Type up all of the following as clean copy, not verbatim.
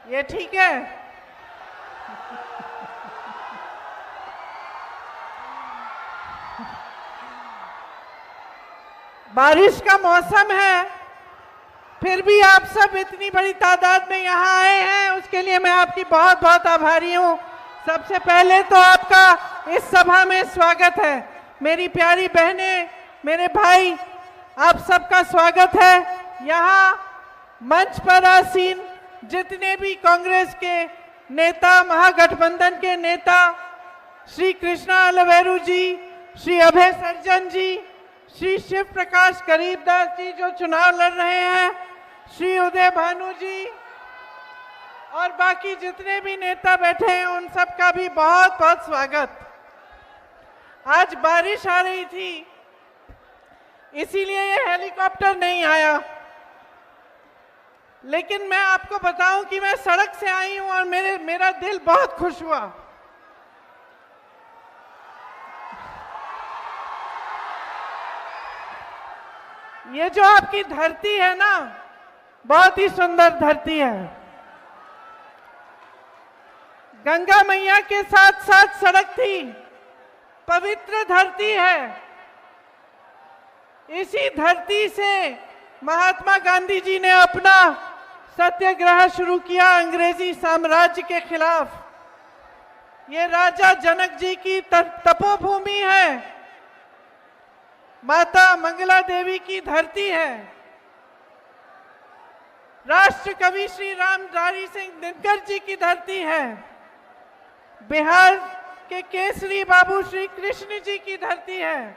ये ठीक है? बारिश का मौसम है, फिर भी आप सब इतनी बड़ी तादाद में यहाँ आए हैं, उसके लिए मैं आपकी बहुत बहुत आभारी हूँ। सबसे पहले तो आपका इस सभा में स्वागत है। मेरी प्यारी बहनें, मेरे भाई, आप सबका स्वागत है। यहाँ मंच पर आसीन जितने भी कांग्रेस के नेता, महागठबंधन के नेता, श्री कृष्णा अलवेरू जी, श्री अभय सर्जन जी, श्री शिव प्रकाश गरीबदास जी जो चुनाव लड़ रहे हैं, श्री उदय भानु जी और बाकी जितने भी नेता बैठे हैं, उन सब का भी बहुत बहुत स्वागत। आज बारिश आ रही थी, इसीलिए ये हेलीकॉप्टर नहीं आया, लेकिन मैं आपको बताऊं कि मैं सड़क से आई हूं और मेरा दिल बहुत खुश हुआ। ये जो आपकी धरती है ना, बहुत ही सुंदर धरती है। गंगा मैया के साथ साथ सड़क थी, पवित्र धरती है। इसी धरती से महात्मा गांधी जी ने अपना सत्याग्रह शुरू किया अंग्रेजी साम्राज्य के खिलाफ। ये राजा जनक जी की तपोभूमि है, माता मंगला देवी की धरती है। राष्ट्र कवि श्री रामधारी सिंह दिनकर जी की धरती है। बिहार के केसरी बाबू श्री कृष्ण जी की धरती है।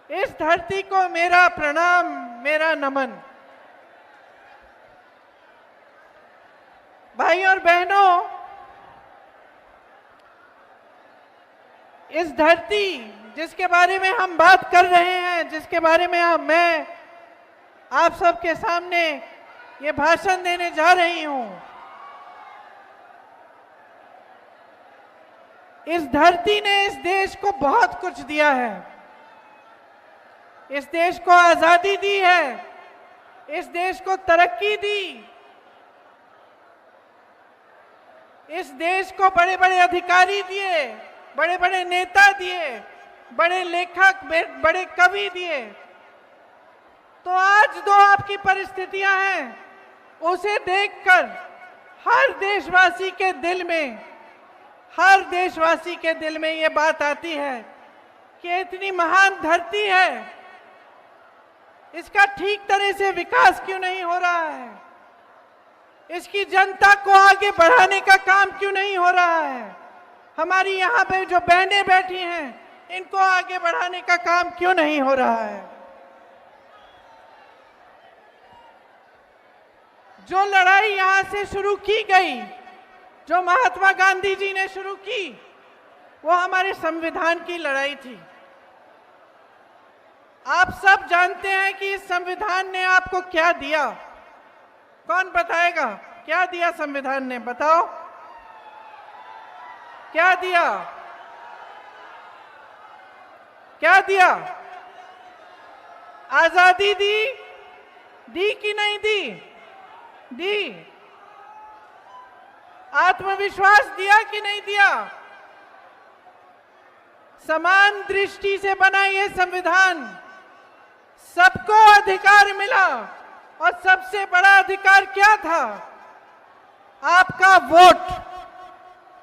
इस धरती को मेरा प्रणाम, मेरा नमन। भाई और बहनों, इस धरती जिसके बारे में हम बात कर रहे हैं, जिसके बारे में मैं आप सबके सामने ये भाषण देने जा रही हूं, इस धरती ने इस देश को बहुत कुछ दिया है। इस देश को आजादी दी है, इस देश को तरक्की दी, इस देश को बड़े बड़े अधिकारी दिए, बड़े बड़े नेता दिए, बड़े लेखक, बड़े कवि दिए। तो आज जो आपकी परिस्थितियां हैं, उसे देखकर हर देशवासी के दिल में ये बात आती है कि इतनी महान धरती है, इसका ठीक तरह से विकास क्यों नहीं हो रहा है? इसकी जनता को आगे बढ़ाने का काम क्यों नहीं हो रहा है? हमारी यहाँ पे जो बहनें बैठी हैं, इनको आगे बढ़ाने का काम क्यों नहीं हो रहा है? जो लड़ाई यहाँ से शुरू की गई, जो महात्मा गांधी जी ने शुरू की, वो हमारे संविधान की लड़ाई थी। आप सब जानते हैं कि इस संविधान ने आपको क्या दिया। कौन बताएगा क्या दिया संविधान ने? बताओ क्या दिया? क्या दिया? आजादी दी? दी कि नहीं दी? दी। आत्मविश्वास दिया कि नहीं दिया? समान दृष्टि से बना ये संविधान, सबको अधिकार मिला, और सबसे बड़ा अधिकार क्या था? आपका वोट।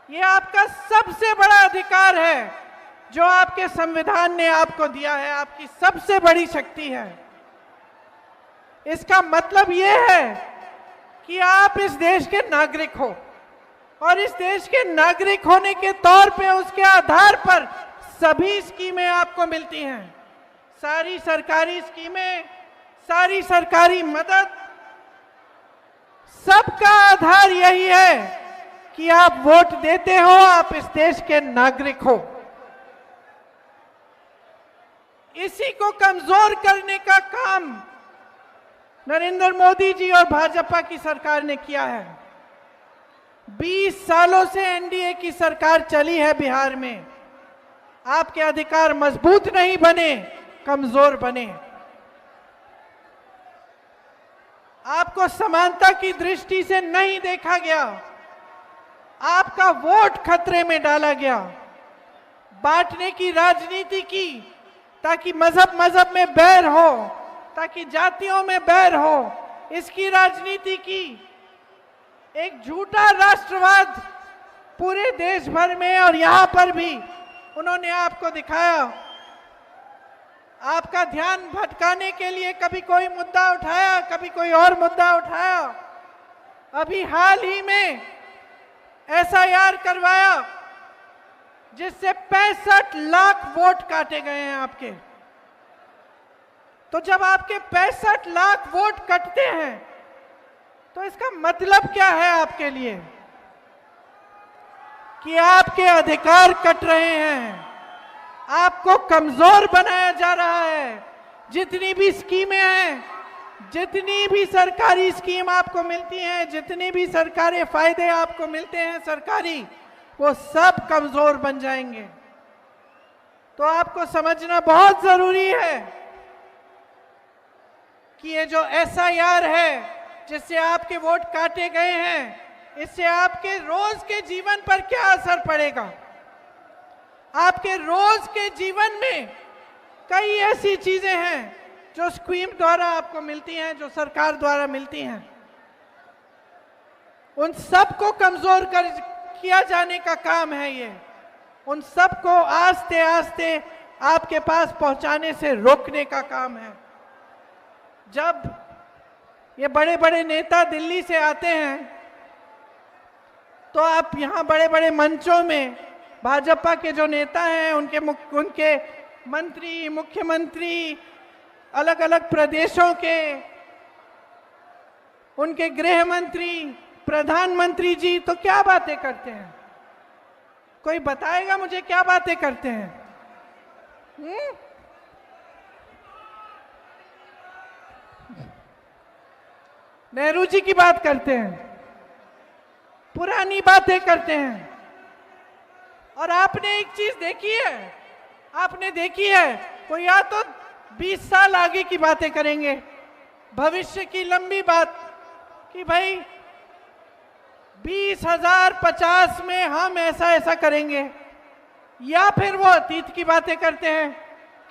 ये आपका सबसे बड़ा अधिकार है जो आपके संविधान ने आपको दिया है, आपकी सबसे बड़ी शक्ति है। इसका मतलब ये है कि आप इस देश के नागरिक हो, और इस देश के नागरिक होने के तौर पे उसके आधार पर सभी स्कीमें आपको मिलती हैं। सारी सरकारी स्कीमें, सारी सरकारी मदद, सबका आधार यही है कि आप वोट देते हो, आप इस देश के नागरिक हो। इसी को कमजोर करने का काम नरेंद्र मोदी जी और भाजपा की सरकार ने किया है। 20 सालों से एनडीए की सरकार चली है बिहार में। आपके अधिकार मजबूत नहीं बने, कमजोर बने। आपको समानता की दृष्टि से नहीं देखा गया, आपका वोट खतरे में डाला गया, बांटने की राजनीति की, ताकि मजहब में बैर हो, ताकि जातियों में बैर हो, इसकी राजनीति की। एक झूठा राष्ट्रवाद पूरे देश भर में और यहां पर भी उन्होंने आपको दिखाया। आपका ध्यान भटकाने के लिए कभी कोई मुद्दा उठाया, कभी कोई और मुद्दा उठाया। अभी हाल ही में एसआईआर करवाया जिससे 65 लाख वोट काटे गए हैं आपके। तो जब आपके 65 लाख वोट कटते हैं तो इसका मतलब क्या है आपके लिए? कि आपके अधिकार कट रहे हैं, आपको कमजोर बनाया जा रहा है। जितनी भी स्कीमें हैं, जितनी भी सरकारी स्कीम आपको मिलती हैं, जितनी भी सरकारी फायदे आपको मिलते हैं सरकारी, वो सब कमजोर बन जाएंगे। तो आपको समझना बहुत जरूरी है कि ये जो एसआईआर है जिससे आपके वोट काटे गए हैं, इससे आपके रोज के जीवन पर क्या असर पड़ेगा। आपके रोज के जीवन में कई ऐसी चीजें हैं जो स्कीम द्वारा आपको मिलती हैं, जो सरकार द्वारा मिलती हैं, उन सब को कमजोर किया जाने का काम है ये। उन सब को आस्ते आस्ते आपके पास पहुंचाने से रोकने का काम है। जब ये बड़े बड़े नेता दिल्ली से आते हैं तो आप यहाँ बड़े बड़े मंचों में भाजपा के जो नेता हैं, उनके मंत्री, मुख्यमंत्री, अलग अलग प्रदेशों के उनके गृह मंत्री, प्रधानमंत्री जी तो क्या बातें करते हैं? कोई बताएगा मुझे क्या बातें करते हैं? नेहरू जी की बात करते हैं, पुरानी बातें करते हैं। और आपने एक चीज देखी है, आपने देखी है, वो या तो 20 साल आगे की बातें करेंगे, भविष्य की लंबी बात, कि भाई 2050 में हम ऐसा ऐसा करेंगे, या फिर वो अतीत की बातें करते हैं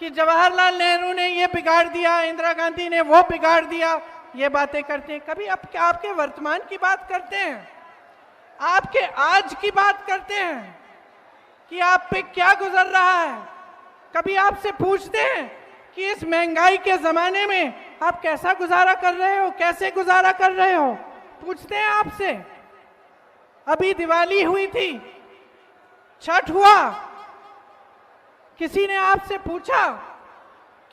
कि जवाहरलाल नेहरू ने ये बिगाड़ दिया, इंदिरा गांधी ने वो बिगाड़ दिया, ये बातें करते हैं। कभी आपके वर्तमान की बात करते हैं, आपके आज की बात करते हैं कि आप पे क्या गुजर रहा है। कभी आपसे पूछते हैं कि इस महंगाई के जमाने में आप कैसा गुजारा कर रहे हो, कैसे गुजारा कर रहे हो, पूछते हैं आपसे। अभी दिवाली हुई थी, छठ हुआ, किसी ने आपसे पूछा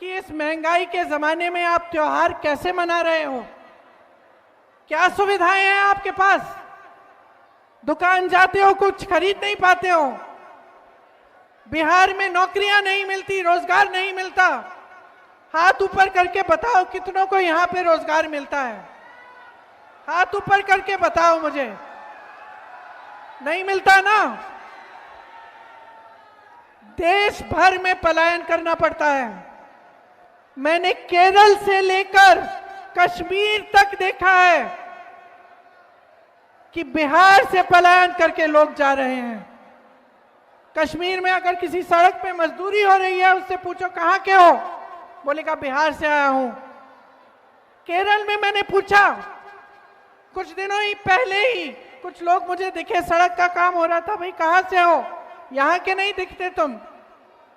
कि इस महंगाई के जमाने में आप त्योहार कैसे मना रहे हो, क्या सुविधाएं हैं आपके पास? दुकान जाते हो, कुछ खरीद नहीं पाते हो। बिहार में नौकरियां नहीं मिलती, रोजगार नहीं मिलता। हाथ ऊपर करके बताओ कितनों को यहां पे रोजगार मिलता है? हाथ ऊपर करके बताओ मुझे। नहीं मिलता ना? देश भर में पलायन करना पड़ता है। मैंने केरल से लेकर कश्मीर तक देखा है कि बिहार से पलायन करके लोग जा रहे हैं। कश्मीर में अगर किसी सड़क पे मजदूरी हो रही है, उससे पूछो कहां के हो, बोलेगा बिहार से आया हूं। केरल में मैंने पूछा, कुछ दिनों ही पहले ही कुछ लोग मुझे दिखे, सड़क का काम हो रहा था, भाई कहां से हो? यहां के नहीं दिखते तुम।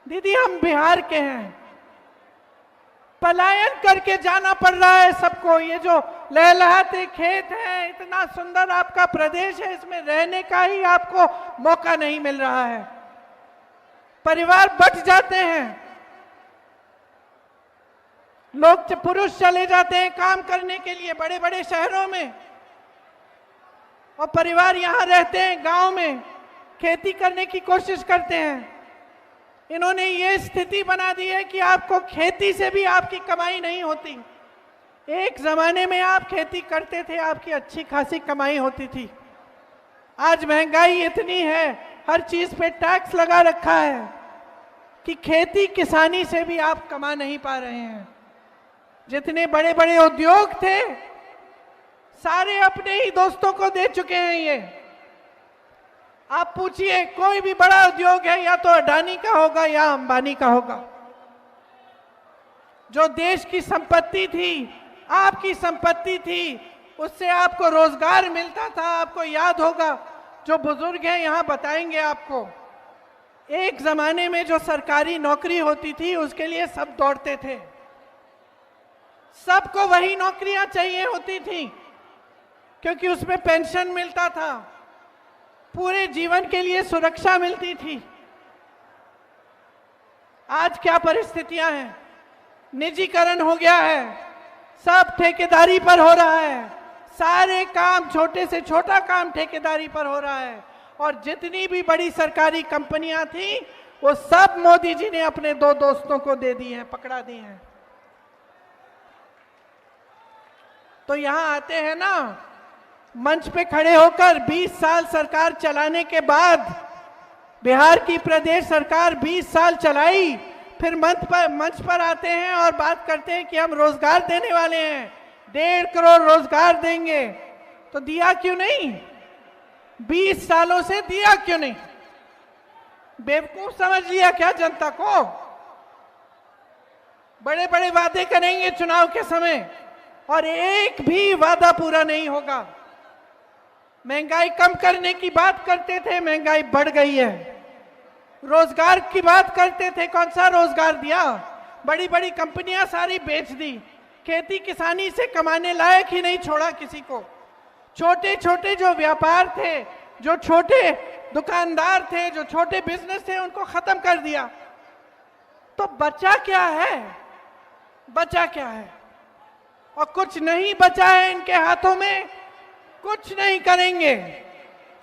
दीदी हम बिहार के हैं। पलायन करके जाना पड़ रहा है सबको। ये जो लहलहाते खेत हैं, इतना सुंदर आपका प्रदेश है, इसमें रहने का ही आपको मौका नहीं मिल रहा है। परिवार बट जाते हैं, लोग पुरुष चले जाते हैं काम करने के लिए बड़े बड़े शहरों में, और परिवार यहाँ रहते हैं गांव में, खेती करने की कोशिश करते हैं। इन्होंने ये स्थिति बना दी है कि आपको खेती से भी आपकी कमाई नहीं होती। एक जमाने में आप खेती करते थे, आपकी अच्छी खासी कमाई होती थी। आज महंगाई इतनी है, हर चीज पे टैक्स लगा रखा है, कि खेती किसानी से भी आप कमा नहीं पा रहे हैं। जितने बड़े बड़े उद्योग थे सारे अपने ही दोस्तों को दे चुके हैं। ये आप पूछिए, कोई भी बड़ा उद्योग है या तो अडानी का होगा या अंबानी का होगा। जो देश की संपत्ति थी, आपकी संपत्ति थी, उससे आपको रोजगार मिलता था। आपको याद होगा, जो बुजुर्ग हैं यहां बताएंगे आपको, एक जमाने में जो सरकारी नौकरी होती थी उसके लिए सब दौड़ते थे। सबको वही नौकरियां चाहिए होती थी क्योंकि उसमें पेंशन मिलता था, पूरे जीवन के लिए सुरक्षा मिलती थी। आज क्या परिस्थितियां हैं? निजीकरण हो गया है, सब ठेकेदारी पर हो रहा है, सारे काम, छोटे से छोटा काम ठेकेदारी पर हो रहा है। और जितनी भी बड़ी सरकारी कंपनियां थी वो सब मोदी जी ने अपने दो दोस्तों को दे दी हैं, पकड़ा दी हैं। तो यहां आते हैं ना, मंच पे खड़े होकर 20 साल सरकार चलाने के बाद, बिहार की प्रदेश सरकार 20 साल चलाई, फिर मंच पर आते हैं और बात करते हैं कि हम रोजगार देने वाले हैं, 1.5 करोड़ रोजगार देंगे। तो दिया क्यों नहीं? 20 सालों से दिया क्यों नहीं? बेवकूफ समझ लिया क्या जनता को? बड़े बड़े वादे करेंगे चुनाव के समय और एक भी वादा पूरा नहीं होगा। महंगाई कम करने की बात करते थे, महंगाई बढ़ गई है। रोजगार की बात करते थे, कौन सा रोजगार दिया? बड़ी बड़ी कंपनियां सारी बेच दी, खेती किसानी से कमाने लायक ही नहीं छोड़ा किसी को। छोटे छोटे जो व्यापार थे, जो छोटे दुकानदार थे, जो छोटे बिजनेस थे, उनको खत्म कर दिया। तो बचा क्या है? बचा क्या है? और कुछ नहीं बचा है इनके हाथों में, कुछ नहीं करेंगे,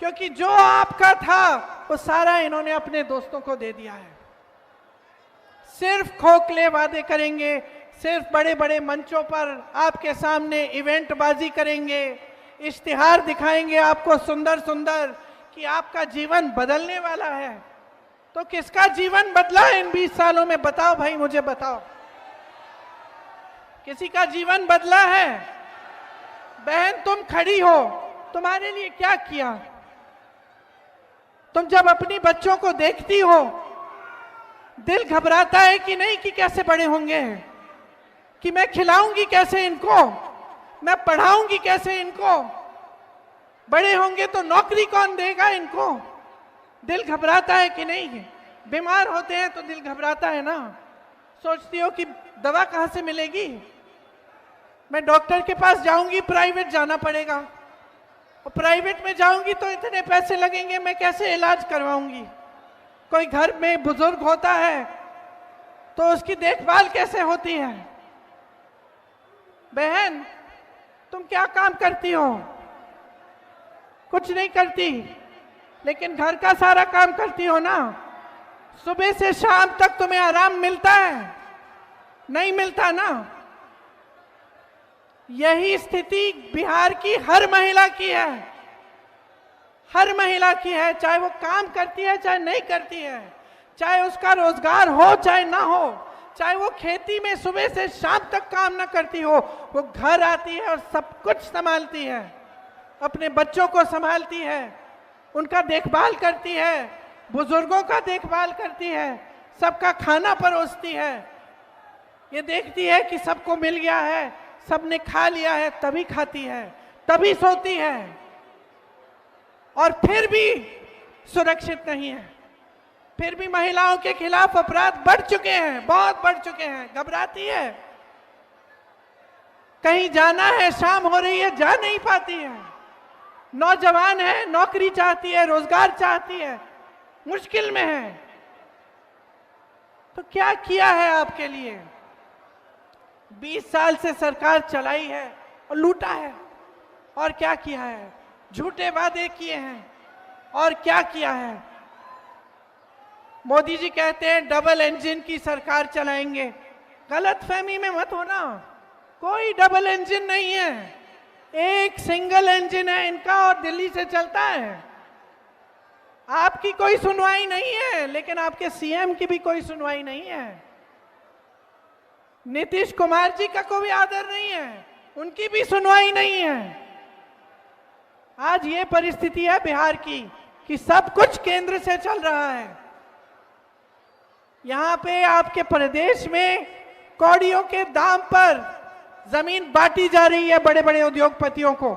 क्योंकि जो आपका था वो सारा इन्होंने अपने दोस्तों को दे दिया है। सिर्फ खोखले वादे करेंगे, सिर्फ बड़े बड़े मंचों पर आपके सामने इवेंट बाजी करेंगे, इश्तिहार दिखाएंगे आपको सुंदर सुंदर कि आपका जीवन बदलने वाला है। तो किसका जीवन बदला है इन 20 सालों में? बताओ भाई, मुझे बताओ, किसी का जीवन बदला है? बहन तुम खड़ी हो, तुम्हारे लिए क्या किया? तुम जब अपनी बच्चों को देखती हो दिल घबराता है कि नहीं कि कैसे बड़े होंगे, कि मैं खिलाऊंगी कैसे इनको, मैं पढ़ाऊंगी कैसे इनको, बड़े होंगे तो नौकरी कौन देगा इनको? दिल घबराता है कि नहीं? बीमार होते हैं तो दिल घबराता है ना, सोचती हो कि दवा कहां से मिलेगी, मैं डॉक्टर के पास जाऊंगी, प्राइवेट जाना पड़ेगा, और प्राइवेट में जाऊंगी तो इतने पैसे लगेंगे, मैं कैसे इलाज करवाऊंगी? कोई घर में बुजुर्ग होता है तो उसकी देखभाल कैसे होती है? बहन तुम क्या काम करती हो? कुछ नहीं करती, लेकिन घर का सारा काम करती हो ना। सुबह से शाम तक तुम्हें आराम मिलता है? नहीं मिलता ना। यही स्थिति बिहार की हर महिला की है, हर महिला की है, चाहे वो काम करती है चाहे नहीं करती है, चाहे उसका रोजगार हो चाहे ना हो, चाहे वो खेती में सुबह से शाम तक काम ना करती हो, वो घर आती है और सब कुछ संभालती है, अपने बच्चों को संभालती है, उनका देखभाल करती है, बुजुर्गों का देखभाल करती है, सबका खाना परोसती है, ये देखती है कि सबको मिल गया है, सबने खा लिया है, तभी खाती है, तभी सोती है, और फिर भी सुरक्षित नहीं है। फिर भी महिलाओं के खिलाफ अपराध बढ़ चुके हैं, बहुत बढ़ चुके हैं, घबराती है, कहीं जाना है, शाम हो रही है, जा नहीं पाती है, नौजवान है, नौकरी चाहती है, रोजगार चाहती है, मुश्किल में है। तो क्या किया है आपके लिए? 20 साल से सरकार चलाई है और लूटा है, और क्या किया है? झूठे वादे किए हैं, और क्या किया है? मोदी जी कहते हैं डबल इंजन की सरकार चलाएंगे, गलत फहमी में मत होना, कोई डबल इंजन नहीं है, एक सिंगल इंजन है इनका और दिल्ली से चलता है। आपकी कोई सुनवाई नहीं है, लेकिन आपके सीएम की भी कोई सुनवाई नहीं है। नीतीश कुमार जी का कोई आदर नहीं है, उनकी भी सुनवाई नहीं है। आज ये परिस्थिति है बिहार की कि सब कुछ केंद्र से चल रहा है। यहां पे आपके प्रदेश में कौड़ियों के दाम पर जमीन बांटी जा रही है बड़े बड़े उद्योगपतियों को।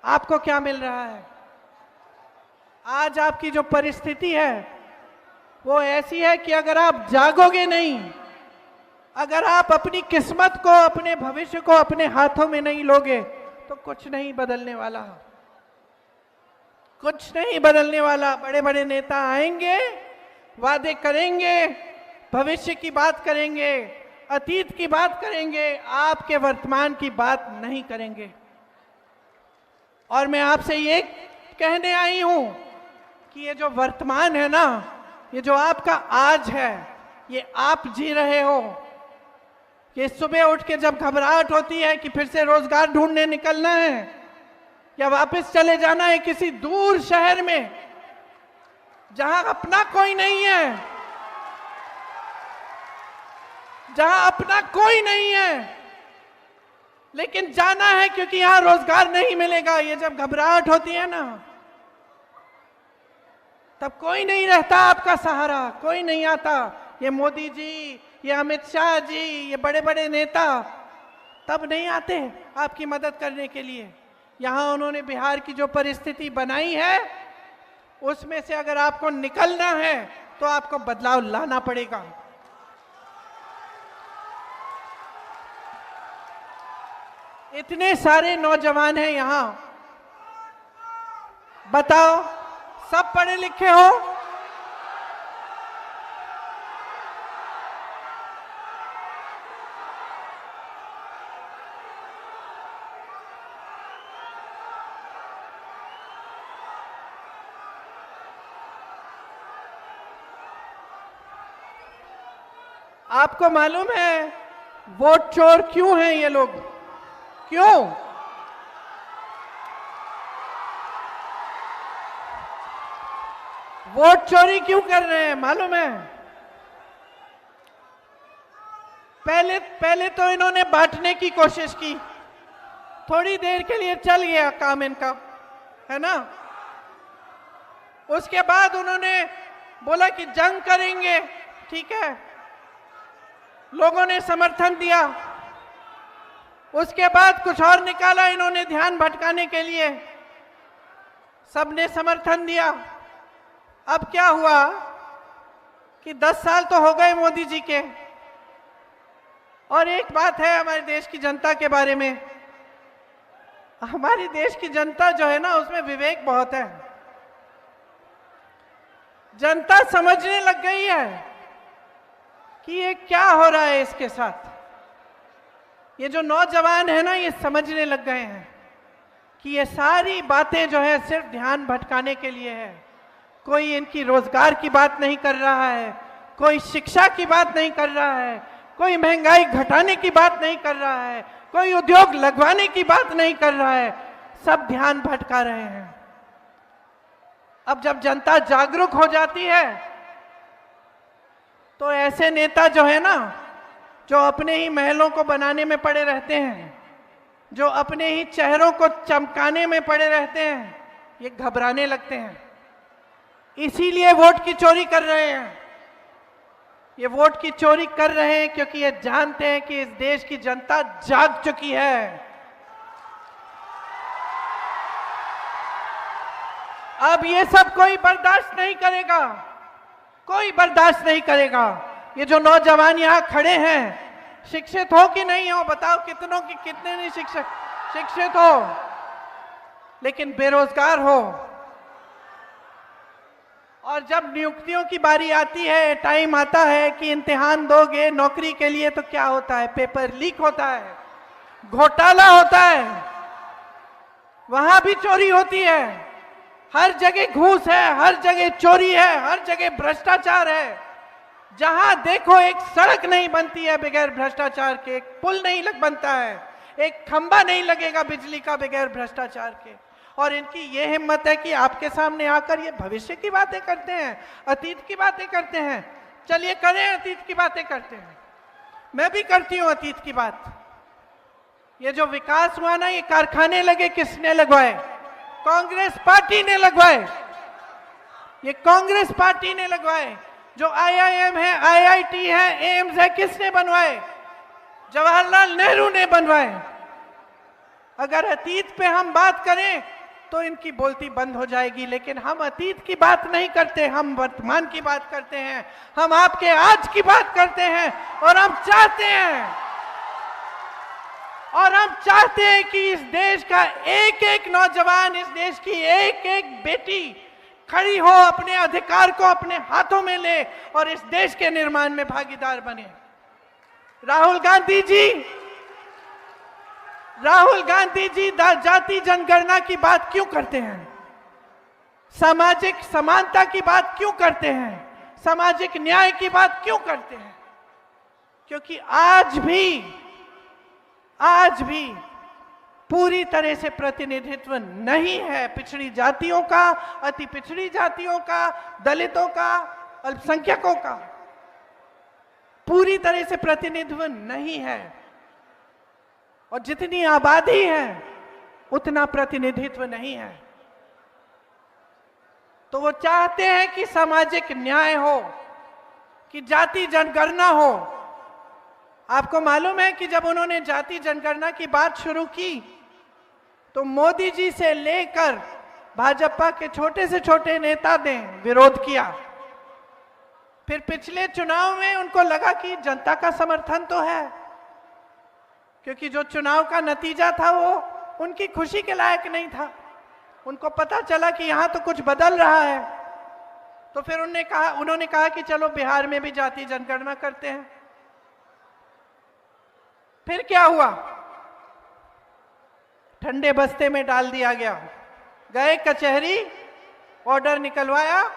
आपको क्या मिल रहा है? आज आपकी जो परिस्थिति है वो ऐसी है कि अगर आप जागोगे नहीं, अगर आप अपनी किस्मत को, अपने भविष्य को अपने हाथों में नहीं लोगे तो कुछ नहीं बदलने वाला, कुछ नहीं बदलने वाला। बड़े बड़े नेता आएंगे, वादे करेंगे, भविष्य की बात करेंगे, अतीत की बात करेंगे, आपके वर्तमान की बात नहीं करेंगे। और मैं आपसे ये कहने आई हूं कि ये जो वर्तमान है ना, ये जो आपका आज है, ये आप जी रहे हो। ये सुबह उठ के जब घबराहट होती है कि फिर से रोजगार ढूंढने निकलना है या वापस चले जाना है किसी दूर शहर में जहां अपना कोई नहीं है, जहां अपना कोई नहीं है, लेकिन जाना है क्योंकि यहां रोजगार नहीं मिलेगा। ये जब घबराहट होती है ना, तब कोई नहीं रहता आपका सहारा, कोई नहीं आता। ये मोदी जी, ये अमित शाह जी, ये बड़े बड़े नेता तब नहीं आते आपकी मदद करने के लिए। यहां उन्होंने बिहार की जो परिस्थिति बनाई है उसमें से अगर आपको निकलना है तो आपको बदलाव लाना पड़ेगा। इतने सारे नौजवान हैं यहां, बताओ सब पढ़े लिखे हो? आपको मालूम है वोट चोर क्यों हैं ये लोग? क्यों? वोट चोरी क्यों कर रहे हैं मालूम है? पहले तो इन्होंने बांटने की कोशिश की, थोड़ी देर के लिए चल गया काम इनका, है ना। उसके बाद उन्होंने बोला कि जंग करेंगे, ठीक है, लोगों ने समर्थन दिया। उसके बाद कुछ और निकाला इन्होंने ध्यान भटकाने के लिए, सबने समर्थन दिया। अब क्या हुआ कि 10 साल तो हो गए मोदी जी के। और एक बात है हमारे देश की जनता के बारे में, हमारी देश की जनता जो है ना, उसमें विवेक बहुत है। जनता समझने लग गई है कि ये क्या हो रहा है इसके साथ। ये जो नौजवान है ना, ये समझने लग गए हैं कि ये सारी बातें जो है सिर्फ ध्यान भटकाने के लिए है। कोई इनकी रोजगार की बात नहीं कर रहा है, कोई शिक्षा की बात नहीं कर रहा है, कोई महंगाई घटाने की बात नहीं कर रहा है, कोई उद्योग लगवाने की बात नहीं कर रहा है, सब ध्यान भटका रहे हैं। अब जब जनता जागरूक हो जाती है तो ऐसे नेता जो है ना, जो अपने ही महलों को बनाने में पड़े रहते हैं, जो अपने ही चेहरों को चमकाने में पड़े रहते हैं, ये घबराने लगते हैं। इसीलिए वोट की चोरी कर रहे हैं। ये वोट की चोरी कर रहे हैं क्योंकि ये जानते हैं कि इस देश की जनता जाग चुकी है। अब ये सब कोई बर्दाश्त नहीं करेगा, कोई बर्दाश्त नहीं करेगा। ये जो नौजवान यहाँ खड़े हैं, शिक्षित हो कि नहीं हो, बताओ कितनों की, कितने नहीं शिक्षित हो लेकिन बेरोजगार हो। और जब नियुक्तियों की बारी आती है, टाइम आता है कि इम्तिहान दोगे नौकरी के लिए, तो क्या होता है? पेपर लीक होता है, घोटाला होता है, वहां भी चोरी होती है। हर जगह घूस है, हर जगह चोरी है, हर जगह भ्रष्टाचार है। जहां देखो एक सड़क नहीं बनती है बगैर भ्रष्टाचार के, एक पुल नहीं बनता है, एक खंबा नहीं लगेगा बिजली का बगैर भ्रष्टाचार के। और इनकी ये हिम्मत है कि आपके सामने आकर ये भविष्य की बातें करते हैं, अतीत की बातें करते हैं। चलिए करें, अतीत की बातें करते हैं। मैं भी करती हूं अतीत की बात। ये जो विकास हुआ ना, ये कारखाने लगे, किसने लगवाए? कांग्रेस पार्टी ने लगवाए। ये कांग्रेस पार्टी ने लगवाए। जो IIM है, IIT है, एम्स है, किसने बनवाए? जवाहरलाल नेहरू ने बनवाए। अगर अतीत पे हम बात करें तो इनकी बोलती बंद हो जाएगी, लेकिन हम अतीत की बात नहीं करते, हम वर्तमान की बात करते हैं, हम आपके आज की बात करते हैं। और हम चाहते हैं कि इस देश का एक एक नौजवान, इस देश की एक एक बेटी खड़ी हो, अपने अधिकार को अपने हाथों में ले और इस देश के निर्माण में भागीदार बने। राहुल गांधी जी जाति जनगणना की बात क्यों करते हैं? सामाजिक समानता की बात क्यों करते हैं? सामाजिक न्याय की बात क्यों करते हैं? क्योंकि आज भी पूरी तरह से प्रतिनिधित्व नहीं है पिछड़ी जातियों का, अति पिछड़ी जातियों का, दलितों का, अल्पसंख्यकों का। पूरी तरह से प्रतिनिधित्व नहीं है। और जितनी आबादी है उतना प्रतिनिधित्व नहीं है। तो वो चाहते हैं कि सामाजिक न्याय हो, कि जाति जनगणना हो। आपको मालूम है कि जब उन्होंने जाति जनगणना की बात शुरू की तो मोदी जी से लेकर भाजपा के छोटे से छोटे नेता ने विरोध किया। फिर पिछले चुनाव में उनको लगा कि जनता का समर्थन तो है, क्योंकि जो चुनाव का नतीजा था वो उनकी खुशी के लायक नहीं था। उनको पता चला कि यहां तो कुछ बदल रहा है। तो फिर उन्होंने कहा कि चलो बिहार में भी जाति जनगणना करते हैं। फिर क्या हुआ? ठंडे बस्ते में डाल दिया गया। गए कचहरी, ऑर्डर निकलवाया,